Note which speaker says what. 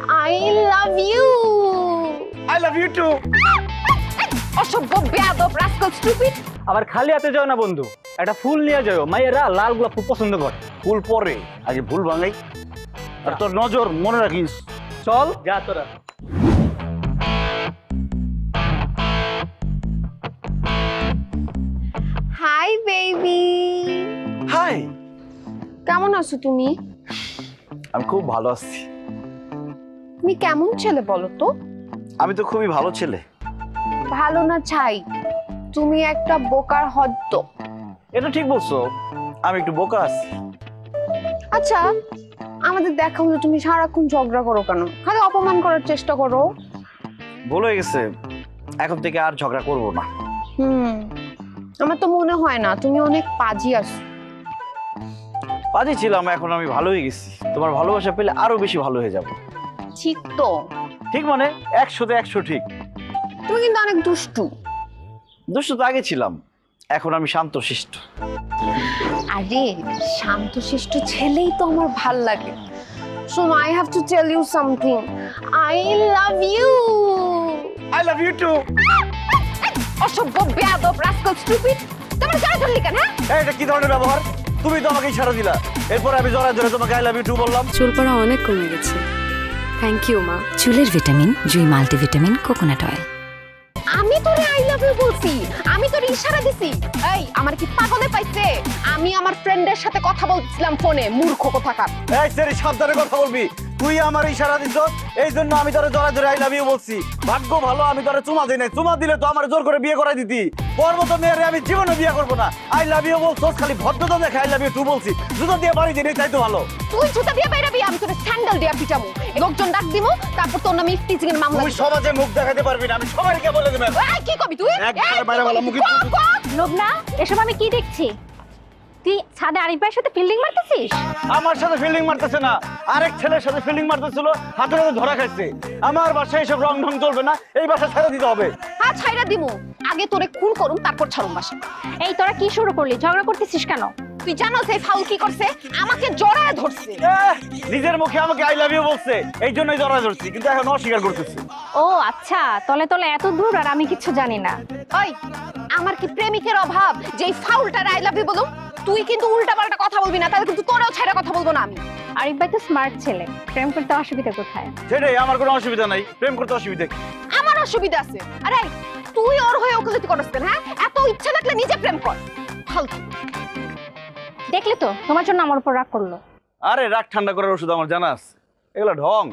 Speaker 1: I love you.
Speaker 2: I love you too.
Speaker 1: অসভ্য বেয়াদব rascal stupid.
Speaker 3: আবার খালি হাতে যাও না বন্ধু, একটা ফুল নিয়ে যাও। মায়েরা লাল গোলাপ খুব পছন্দ করে।
Speaker 2: ফুল পরে আগে ফুল ভাঙাই, আর তোর নজর মনে রাখিস।
Speaker 3: চল যা তোরা।
Speaker 1: Hi baby.
Speaker 2: হাই,
Speaker 1: কেমন আছো তুমি?
Speaker 2: আমি খুব ভালো আছি।
Speaker 1: তুমি কেমন ছেলে বলো তো?
Speaker 2: আমি তো খুবই ভালো ছেলে।
Speaker 1: ভালো না ছাই, তুমি একটা বোকার হদ্দ।
Speaker 2: এটা ঠিক বলছো, আমি একটু বোকা আছি।
Speaker 1: আচ্ছা, আমাদের দেখা হলো তুমি সারাক্ষণ ঝগড়া করো কেন? খালি অপমান করার চেষ্টা করো।
Speaker 2: ভুল হয়ে গেছে, এখন থেকে আর ঝগড়া করবো না।
Speaker 1: আমার তো মনে হয় না, তুমি অনেক পাজি আছো।
Speaker 2: পাজি ছিলাম, এখন আমি ভালো হয়ে গেছি। তোমার ভালোবাসা পেলে আরো বেশি ভালো হয়ে যাবো।
Speaker 1: ঠিক তো?
Speaker 2: ঠিক মানে 100-তে 100 ঠিক।
Speaker 1: তুমি কিন্তু অনেক দুষ্টু।
Speaker 2: দুষ্টু তো আগে ছিলাম, এখন আমি শান্তশিষ্ট।
Speaker 1: আরে শান্তশিষ্ট ছেলেই তো আমার ভাল লাগে। So I have to tell you something. I love you.
Speaker 2: I love you too.
Speaker 1: অসভ্য বেয়াদব রাস্কাল স্টুপিড। তোমার গায়ে ধরলি কেন?
Speaker 2: এটা কি ধরনের ব্যবহার? তুমি তো আমাকে ইশারা দিলা, এরপর আমি জড়ায় ধরে তোমাকে আই লাভ ইউ টু বললাম।
Speaker 4: চুল পড়া অনেক কমে গেছে। থ্যাংক ইউ মা।
Speaker 5: চুলের ভিটামিন জুই মাল্টিভিটামিন কোকোনাট অয়েল।
Speaker 1: আমি তোরে আই লাভ ইউ বলছি, আমি তোরে ইশারা দিছি। এই আমার কি পাগলে পাইছে? আমি আমার ফ্রেন্ডের সাথে কথা বলছিলাম ফোনে, মূর্খ কোথাকার।
Speaker 2: এই সেরি, সাবধানে কথা বলবি। তুই আমার ইশারা দিছ, এই জন্য আমি তোরে জড়ায় ধরে আই লাভ ইউ বলছি। ভাগ্য ভালো আমি তোরে চুমা দিই নাই, চুমা দিলে তো আমার জোর করে বিয়ে করাই দিতি। তোর মতো মেয়েরে আমি জীবনে বিয়ে করবো না। আই লাভ ইউ বলছস, খালি ভদ্রতা দেখে আই লাভ ইউ টু বলছি। জুতা দিয়ে বাড়ি দিই তাই তো ভালো।
Speaker 1: তুই জুতা দিয়ে বাইরাবি, আমি তোরে স্যান্ডেল দিয়ে পিটামু। লোকজন ডাক দিমু, তারপর তোর নামে ইফটিজিং এর মামলা।
Speaker 2: তুই সমাজে মুখ দেখাতে পারবি না, আমি সবাইকে বলে দেব।
Speaker 1: এই কি কবি তুই?
Speaker 2: একবারে বাইরে বলা মুখে।
Speaker 6: লোবনা, এসব আমি কি দেখছি? তুই ছাদে আরিফ ভাইয়ের সাথে ফিল্ডিং মারতেছিস?
Speaker 2: আমার সাথে ফিল্ডিং মারতেছে না, আরেক ছেলের সাথে ফিল্ডিং মারতেছিল, হাতে হাতে ধরা খাইছে। আমার বাসায় এসব রং ঢং চলবে না, এই বাসা ছেড়ে দিতে হবে।
Speaker 1: হ্যাঁ ছাইরা দিমু, আগে তোরে খুন করুম তারপর ছাড়ুম বাসা।
Speaker 6: এই তোরা কি শুরু করলি? ঝগড়া করতেছিস কেন?
Speaker 1: তুই জানো সেই ফাউল কি করছে? আমাকে জড়ায় ধরছে।
Speaker 2: নিজের মুখে আমাকে আই লাভ ইউ বলছে, এই জন্যই জড়ায় ধরছি, কিন্তু এখন অস্বীকার করতেছে।
Speaker 6: ও আচ্ছা, তলে তলে এত দূর আর আমি কিছু জানি না।
Speaker 1: ওই আমার কি প্রেমিকের অভাব যে এই ফাউলটা আই লাভ ইউ বলুম? তুই কিন্তু উল্টাপাল্টা কথা বলবি না, তাহলে কিন্তু তোরেও ছাইরা কথা বলবো না আমি।
Speaker 6: আরিফ ভাই তো স্মার্ট ছেলে, প্রেম করতে অসুবিধা কোথায়?
Speaker 2: সেটাই, আমার কোনো অসুবিধা নাই, প্রেম করতে অসুবিধা কি?
Speaker 1: আমার অসুবিধা আছে। আরে তুই ওর হয়ে ওকালতি করছ কেন? হ্যাঁ, এত ইচ্ছা থাকলে নিজে প্রেম কর। ফালতু।
Speaker 6: দেখলে তো, তোমার জন্য আমার উপর রাগ করলো।
Speaker 2: আরে রাগ ঠান্ডা করার ওষুধ আমার জানা আছে, এগুলো ঢং।